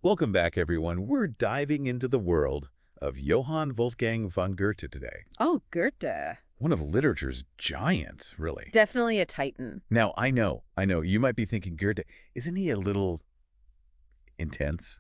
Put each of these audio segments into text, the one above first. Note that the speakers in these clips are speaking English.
Welcome back, everyone. We're diving into the world of Johann Wolfgang von Goethe today. Oh, Goethe. One of literature's giants, really. Definitely a titan. Now, I know, you might be thinking, Goethe, isn't he a little intense?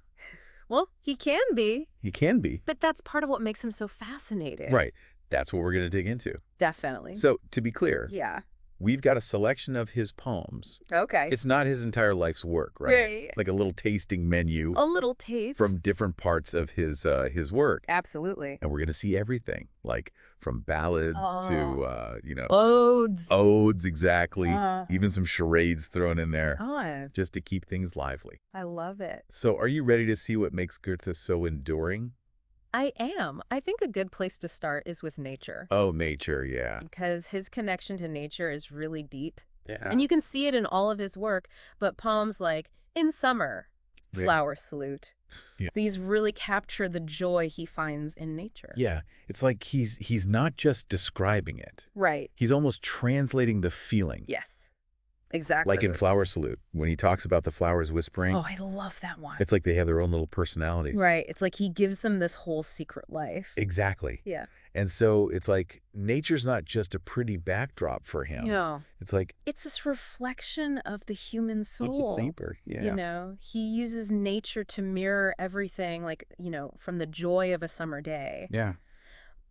Well, he can be, He can be. but that's part of what makes him so fascinating. Right. That's what we're going to dig into. Definitely. So, to be clear, Yeah. we've got a selection of his poems. Okay. It's not his entire life's work, right? Right. Like a little tasting menu A little taste. from different parts of his work. Absolutely. And we're going to see everything, like from ballads to, Odes. odes, exactly. Uh. Even some charades thrown in there, Oh, just to keep things lively. I love it. So are you ready to see what makes Goethe so enduring? I am. I think a good place to start is with nature. Oh, nature, yeah. Because his connection to nature is really deep. Yeah. And you can see it in all of his work, but poems like In Summer, Yeah. Flower Salute, Yeah. these really capture the joy he finds in nature. Yeah, it's like he's not just describing it. Right. He's almost translating the feeling. Yes. Exactly. Like in Flower Salute, when he talks about the flowers whispering. Oh, I love that one. It's like they have their own little personalities. Right. It's like he gives them this whole secret life. Exactly. Yeah. And so it's like nature's not just a pretty backdrop for him. No. It's like It's this reflection of the human soul. it's a vapor. Yeah. You know, he uses nature to mirror everything, like, from the joy of a summer day. Yeah.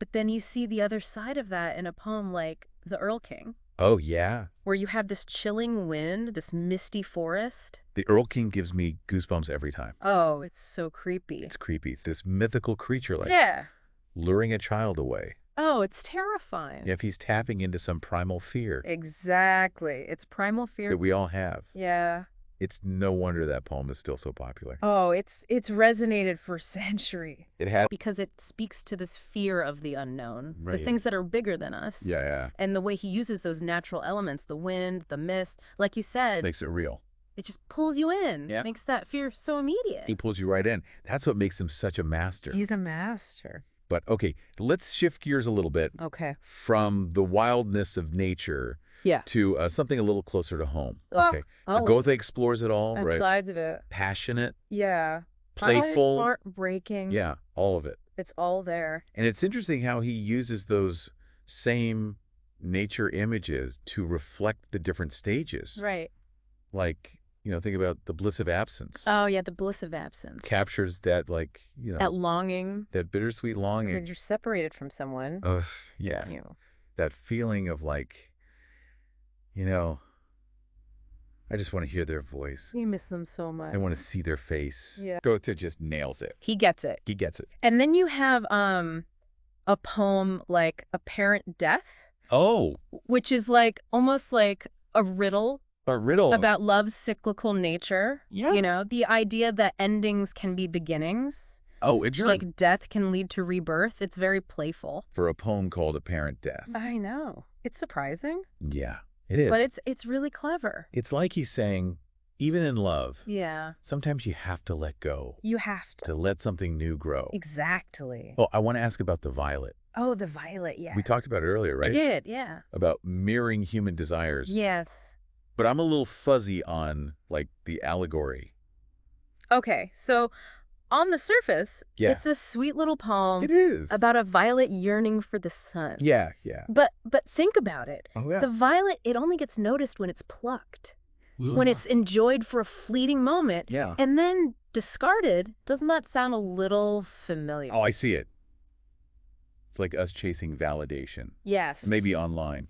But then you see the other side of that in a poem like The Earl King, Oh, yeah. where you have this chilling wind, this misty forest. The Earl King gives me goosebumps every time. Oh, it's so creepy. It's creepy. This mythical creature, like Yeah. luring a child away. Oh, it's terrifying. Yeah, if he's tapping into some primal fear Exactly. It's primal fear. that we all have. Yeah. It's no wonder that poem is still so popular. Oh, it's resonated for centuries It had. because it speaks to this fear of the unknown, the Right. things that are bigger than us. Yeah, yeah. And the way he uses those natural elements, the wind, the mist, like you said, Makes it real. it just pulls you in. Yeah. Makes that fear so immediate. He pulls you right in. That's what makes him such a master. He's a master. But okay, let's shift gears a little bit Okay. from the wildness of nature Yeah. to something a little closer to home. Oh, Okay. oh. Goethe explores it all, right? Sides of it. Passionate, Yeah. playful. Heartbreaking. Yeah, all of it. It's all there. And it's interesting how he uses those same nature images to reflect the different stages. Right. Like, think about the bliss of absence. Oh, yeah, the bliss of absence. Captures that, That longing. that bittersweet When longing. you're separated from someone. Ugh, yeah. That feeling of I just want to hear their voice. You miss them so much. I want to see their face. Yeah. Goethe just nails it. He gets it. He gets it. And then you have a poem like Apparent Death, Oh, which is like almost like a riddle a riddle. about love's cyclical nature. Yeah. The idea that endings can be beginnings. Oh, Just like death can lead to rebirth. It's very playful. for a poem called Apparent Death. I know. It's surprising, Yeah, it is. but it's really clever. It's like he's saying, even in love, Yeah. sometimes you have to let go, You have to let something new grow. Exactly. Oh, I want to ask about the violet. Oh, the violet, yeah. We talked about it earlier, I right? did, yeah. About mirroring human desires. Yes. But I'm a little fuzzy on, the allegory. Okay, so on the surface, Yeah. it's this sweet little poem It is. about a violet yearning for the sun. Yeah, yeah. But think about it. Oh, yeah. The violet, it only gets noticed when it's plucked, when it's enjoyed for a fleeting moment, Yeah. and then discarded. Doesn't that sound a little familiar? Oh, I see it. It's like us chasing validation. Yes. Maybe online,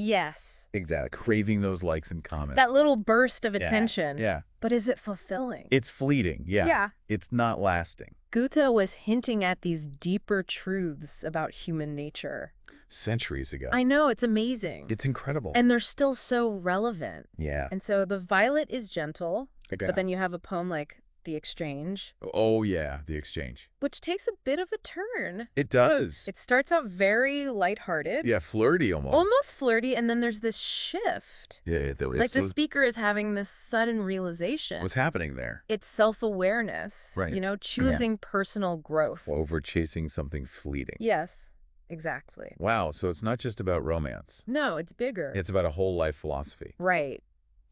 Yes. Exactly. Craving those likes and comments. That little burst of Yeah, attention. Yeah. But is it fulfilling? It's fleeting. Yeah. Yeah. It's not lasting. Goethe was hinting at these deeper truths about human nature. Centuries ago. I know, it's amazing. It's incredible. And they're still so relevant. Yeah. And so the violet is gentle, Okay. but then you have a poem like The Exchange, Oh, yeah. The exchange. which takes a bit of a turn. It does. It starts out very lighthearted, Yeah, flirty almost. almost flirty, and then there's this shift. Yeah, Like the speaker is having this sudden realization. what's happening there? It's self-awareness, Right. choosing personal growth. Over chasing something fleeting. Yes, exactly. Wow, so it's not just about romance. No, it's bigger. It's about a whole life philosophy. Right.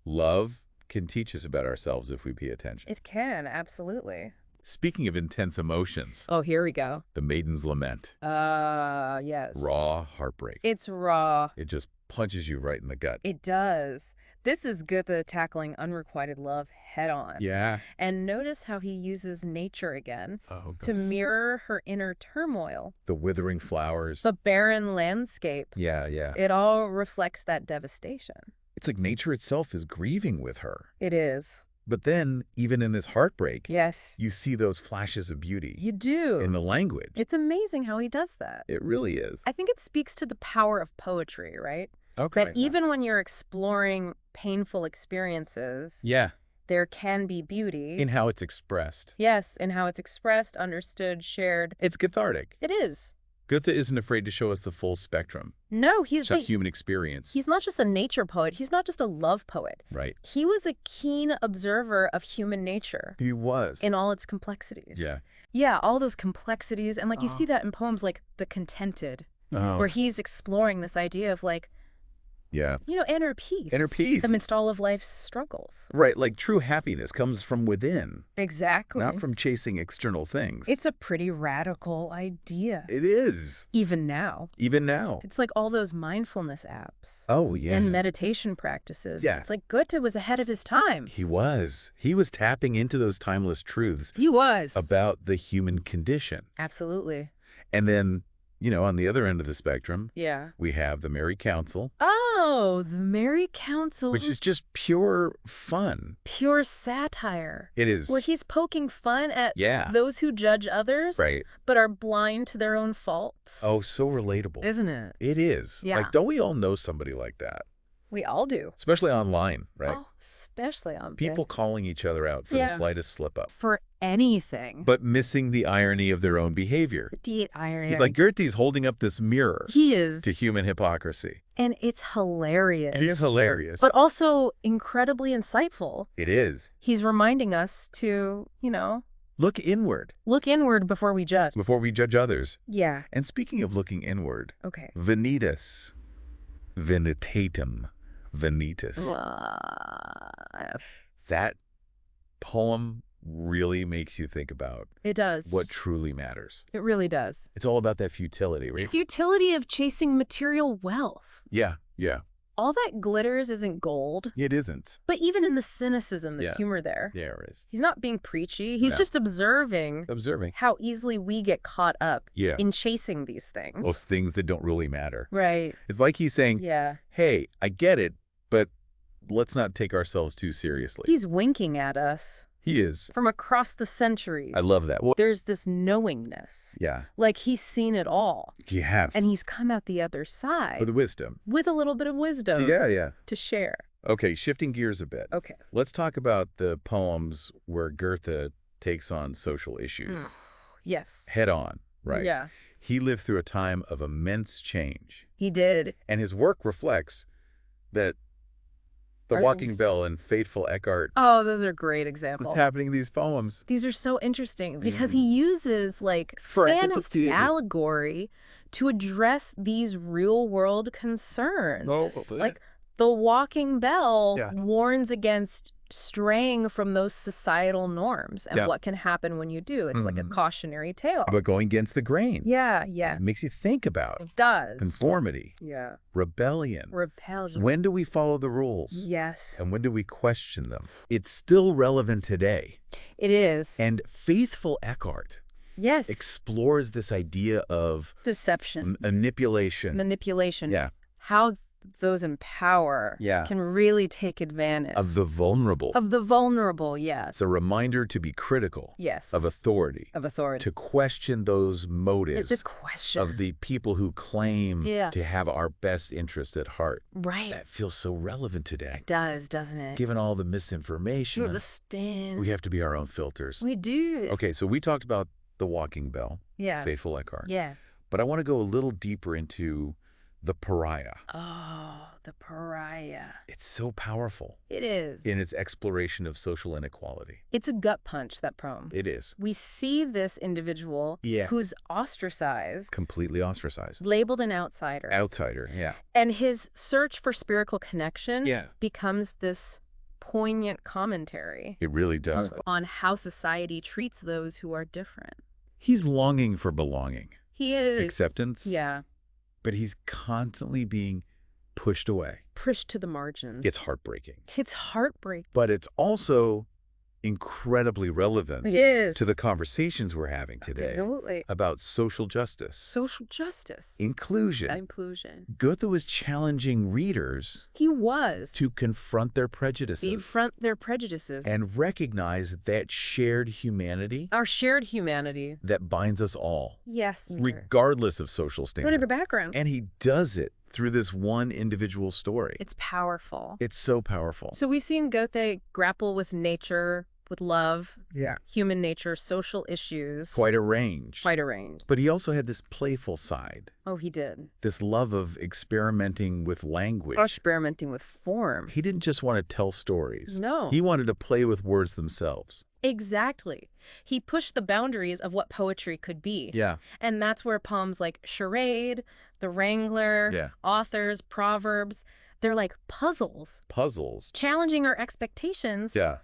Love, can teach us about ourselves if we pay attention. It can, absolutely. Speaking of intense emotions, Oh, here we go. The Maiden's Lament. Yes. Raw heartbreak. It's raw. It just punches you right in the gut. It does. This is Goethe tackling unrequited love head on. Yeah. And notice how he uses nature again to that's- mirror her inner turmoil. The withering flowers. The barren landscape. Yeah, yeah. It all reflects that devastation. It's like nature itself is grieving with her. It is. But then, even in this heartbreak, Yes. you see those flashes of beauty You do. in the language. It's amazing how he does that. It really is. I think it speaks to the power of poetry, right? Okay. That even when you're exploring painful experiences, Yeah, there can be beauty. in how it's expressed. Yes, in how it's expressed, understood, shared. It's cathartic. It is. Goethe isn't afraid to show us the full spectrum No, he's of human experience. he's not just a nature poet. He's not just a love poet. Right. He was a keen observer of human nature He was. in all its complexities. Yeah. Yeah, all those complexities. And like you see that in poems like The Contented, Oh, where he's exploring this idea of like, yeah. inner peace. Inner peace. Amidst all of life's struggles. Right, like true happiness comes from within, Exactly. not from chasing external things. It's a pretty radical idea. It is. Even now. Even now. It's like all those mindfulness apps. Oh, yeah. And meditation practices. Yeah. It's like Goethe was ahead of his time. He was. He was tapping into those timeless truths He was. about the human condition. Absolutely. And then, on the other end of the spectrum, Yeah. we have the Merry Council, Oh, the Merry Council. which is just pure fun. pure satire. It is. Where he's poking fun at Yeah. those who judge others, Right. but are blind to their own faults. Oh, so relatable. Isn't it? It is. Yeah. Like, don't we all know somebody like that? We all do. Especially online, right? Oh, especially on People calling each other out for the Yeah. slightest slip-up. for anything. But missing the irony of their own behavior. Deep irony. He's like, Goethe's holding up this mirror He is. to human hypocrisy. And it's hilarious. It is hilarious. But also incredibly insightful. It is. He's reminding us to, Look inward look inward before we judge. before we judge others. Yeah. And speaking of looking inward, Okay. Venitas, venitatum, venitas. That poem really makes you think about It does. what truly matters. It really does. It's all about that futility, right? Futility of chasing material wealth. Yeah, yeah. All that glitters isn't gold. It isn't. But even in the cynicism, there's Yeah. humor there. Yeah, it is. He's not being preachy. He's No. just observing Observing. how easily we get caught up Yeah. in chasing these things. Those things that don't really matter. Right. It's like he's saying, Yeah. hey, I get it, but let's not take ourselves too seriously. He's winking at us He is. from across the centuries. I love that. Well, There's this knowingness. yeah, Like he's seen it all. you have. And he's come out the other side With wisdom. with a little bit of wisdom Yeah, yeah. to share. Okay, shifting gears a bit. Okay. Let's talk about the poems where Goethe takes on social issues Yes. head on, right? Yeah. He lived through a time of immense change, He did. and his work reflects that. The Are Walking things- Bell and Fateful Eckhart. Oh, those are great examples. What's happening in these poems? These are so interesting because he uses like fantasy allegory to address these real world concerns. Like the Walking Bell Yeah. warns against straying from those societal norms and Yeah. what can happen when you do. It's like a cautionary tale. About going against the grain. Yeah, yeah. It makes you think about It does. conformity, Yeah. rebellion. Repel. When do we follow the rules? Yes. And when do we question them? It's still relevant today. It is. And Faithful Eckhart yes. explores this idea of Deception. manipulation. Manipulation. Yeah. How those in power Yeah. can really take advantage Of the vulnerable. of the vulnerable. Yes. It's a reminder to be critical Yes. of authority. Of authority. To question those motives It's just question. of the people who claim Yes. to have our best interest at heart. Right. That feels so relevant today. It does, doesn't it? Given all the misinformation, The spin. we have to be our own filters. We do. Okay, so we talked about The Walking Bell, Yes. Faithful Eckhart. Yeah. But I want to go a little deeper into The Pariah. Oh, the pariah. It's so powerful It is. in its exploration of social inequality. It's a gut punch, that poem. It is. We see this individual Yeah. who's ostracized, Completely ostracized. labeled an outsider. Outsider, yeah. And his search for spiritual connection Yeah. becomes this poignant commentary. It really does. On how society treats those who are different. He's longing for belonging. He is. Acceptance. Yeah. But he's constantly being pushed away. Pushed to the margins. It's heartbreaking. It's heartbreaking. But it's also incredibly relevant to the conversations we're having today. Absolutely. About social justice. Social justice. Inclusion. Inclusion. Goethe was challenging readers. He was. To confront their prejudices. Confront their prejudices. And recognize that shared humanity. Our shared humanity. That binds us all. Yes. Regardless of social standing. Whatever background. And he does it through this one individual story. It's powerful. It's so powerful. So we've seen Goethe grapple with nature, with love, human nature, social issues. Quite a range. Quite a range. But he also had this playful side. Oh, he did. This love of experimenting with language. Experimenting with form. He didn't just want to tell stories. No. He wanted to play with words themselves. Exactly. He pushed the boundaries of what poetry could be. Yeah. And that's where poems like Charade, The Wrangler, Authors, Proverbs, they're like puzzles. Puzzles. Challenging our expectations. Yeah.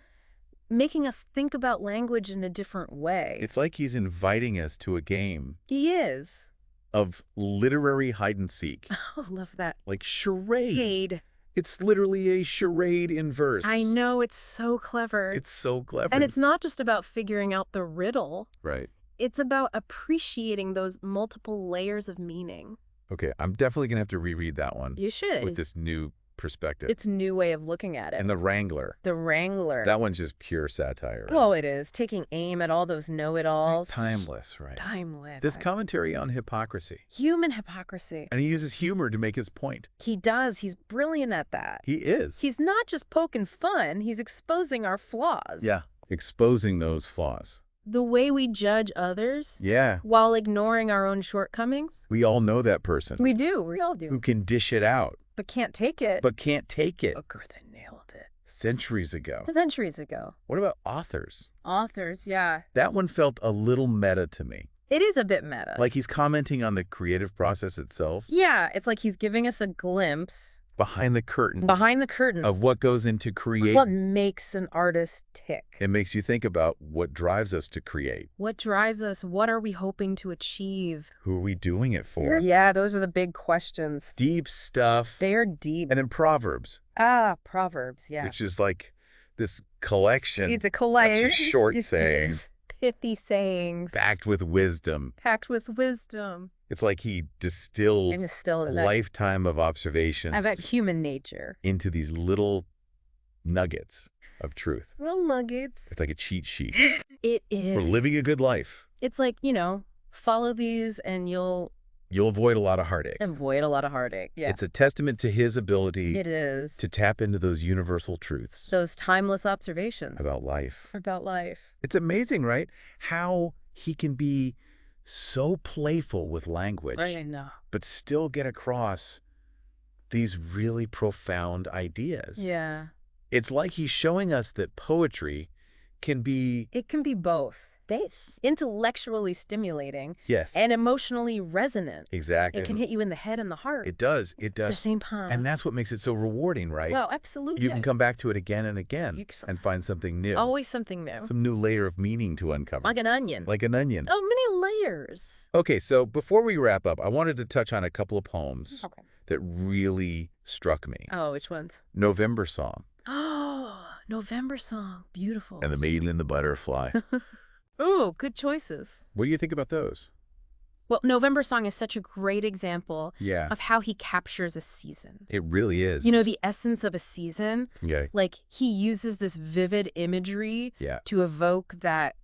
Making us think about language in a different way. It's like he's inviting us to a game. He is. Of literary hide and seek. Oh, love that. Like charade. It's literally a charade in verse. I know, it's so clever. It's so clever. And it's not just about figuring out the riddle. Right. It's about appreciating those multiple layers of meaning. Okay, I'm definitely going to have to reread that one. You should. With this new perspective. It's a new way of looking at it. And The Wrangler. The Wrangler. That one's just pure satire. Right? Oh, it is. Taking aim at all those know-it-alls. Timeless, right? Timeless. This commentary on hypocrisy. Human hypocrisy. And he uses humor to make his point. He does. He's brilliant at that. He is. He's not just poking fun. He's exposing our flaws. Yeah. Exposing those flaws. The way we judge others. Yeah. While ignoring our own shortcomings. We all know that person. We do. We all do. Who can dish it out. But can't take it. But can't take it. Oh, Goethe nailed it. Centuries ago. Centuries ago. What about authors? Authors, yeah. That one felt a little meta to me. It is a bit meta. Like he's commenting on the creative process itself. Yeah, it's like he's giving us a glimpse. Behind the curtain. Behind the curtain. Of what goes into create. What makes an artist tick. It makes you think about what drives us to create. What drives us? What are we hoping to achieve? Who are we doing it for? Yeah, those are the big questions. Deep stuff. They're deep. And then Proverbs. Ah, Proverbs, yeah. Which is like this collection. It's a collection. Of short sayings. Pithy sayings. Packed with wisdom. Packed with wisdom. It's like he distilled a lifetime of observations. About human nature. Into these little nuggets of truth. Little nuggets. It's like a cheat sheet. It is. For living a good life. It's like, you know, follow these and you'll avoid a lot of heartache. Avoid a lot of heartache, yeah. It's a testament to his ability. It is. To tap into those universal truths. Those timeless observations. About life. About life. It's amazing, right? How he can be so playful with language. I know. But still get across these really profound ideas. Yeah. It's like he's showing us that poetry can be... It can be both. Intellectually stimulating. Yes. And emotionally resonant. Exactly. It can hit you in the head and the heart. It does. It does. At the same time. And that's what makes it so rewarding, right? Well, absolutely. You can come back to it again and again and find something new. Always something new. Some new layer of meaning to uncover. Like an onion. Like an onion. Oh, many layers. Okay, so before we wrap up, I wanted to touch on a couple of poems that really struck me. Oh, which ones? November Song. Oh, November Song. Beautiful. And The Maiden and the Butterfly. Ooh, good choices. What do you think about those? Well, November Song is such a great example of how he captures a season. It really is. You know, the essence of a season. Yeah. Like, he uses this vivid imagery to evoke that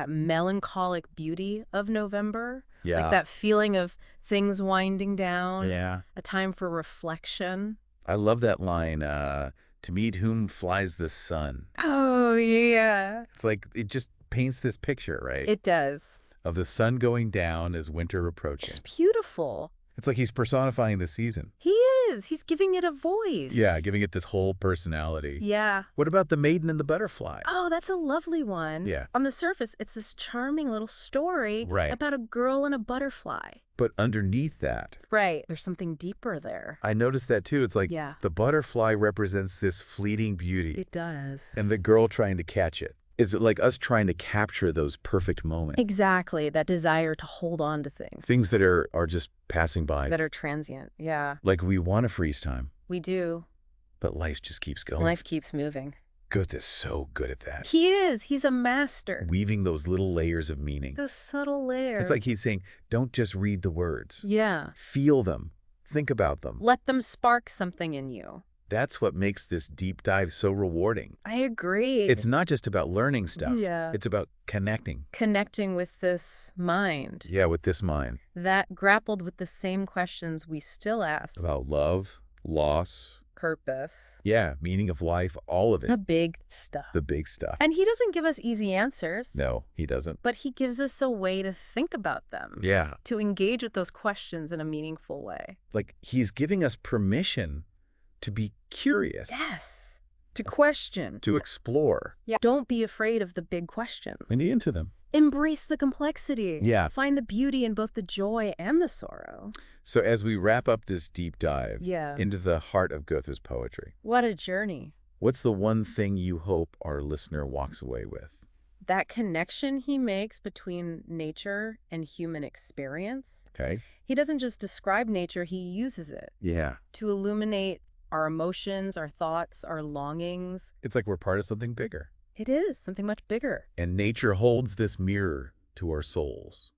melancholic beauty of November. Yeah. Like that feeling of things winding down. Yeah. A time for reflection. I love that line, to meet whom flies the sun. Oh, yeah. It's like, it just paints this picture, right? It does. Of the sun going down as winter approaching. It's beautiful. It's like he's personifying the season. He is. He's giving it a voice. Yeah, giving it this whole personality. Yeah. What about the maiden and the butterfly? Oh, that's a lovely one. Yeah. On the surface, it's this charming little story Right. about a girl and a butterfly. But underneath that, Right. There's something deeper there. I noticed that too. It's like the butterfly represents this fleeting beauty. It does. And the girl trying to catch it. Is it like us trying to capture those perfect moments? Exactly. That desire to hold on to things. Things that are just passing by. That are transient. Yeah. Like we want to freeze time. We do. But life just keeps going. Life keeps moving. Goethe's so good at that. He is. He's a master. Weaving those little layers of meaning. Those subtle layers. It's like he's saying, don't just read the words. Yeah. Feel them. Think about them. Let them spark something in you. That's what makes this deep dive so rewarding. I agree. It's not just about learning stuff. Yeah. It's about connecting. Connecting with this mind. Yeah, with this mind. That grappled with the same questions we still ask. About love, loss. Purpose. Yeah, meaning of life, all of it. The big stuff. The big stuff. And he doesn't give us easy answers. No, he doesn't. But he gives us a way to think about them. Yeah. To engage with those questions in a meaningful way. Like he's giving us permission to be curious. Yes. To question. To explore. Yeah. Don't be afraid of the big questions. Lean into them. Embrace the complexity. Yeah. Find the beauty in both the joy and the sorrow. So as we wrap up this deep dive Yeah. into the heart of Goethe's poetry, What a journey. what's the one thing you hope our listener walks away with? That connection he makes between nature and human experience. Okay. He doesn't just describe nature, he uses it Yeah. to illuminate our emotions, our thoughts, our longings. It's like we're part of something bigger. It is something much bigger And nature holds this mirror to our souls.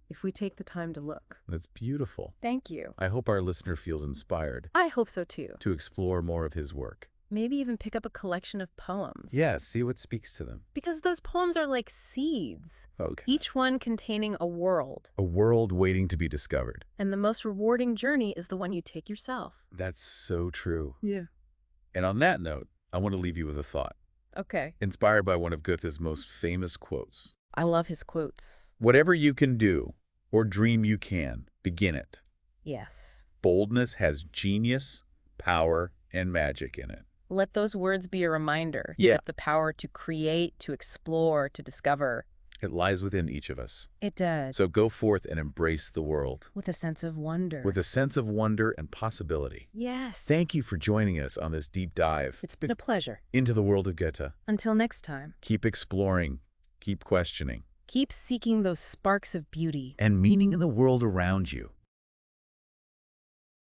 if we take the time to look. That's beautiful. Thank you. I hope our listener feels inspired I hope so too. to explore more of his work. Maybe even pick up a collection of poems. Yeah, see what speaks to them. Because those poems are like seeds, Okay. each one containing a world. A world waiting to be discovered. And the most rewarding journey is the one you take yourself. That's so true. Yeah. And on that note, I want to leave you with a thought, Okay. inspired by one of Goethe's most famous quotes. I love his quotes. Whatever you can do, or dream you can, begin it. Yes. Boldness has genius, power, and magic in it. Let those words be a reminder Yeah. that the power to create, to explore, to discover. It lies within each of us. It does. So go forth and embrace the world With a sense of wonder. with a sense of wonder and possibility. Yes. Thank you for joining us on this deep dive It's been a pleasure. into the world of Goethe. Until next time, Keep exploring, keep questioning, keep seeking those sparks of beauty. and meaning in the world around you.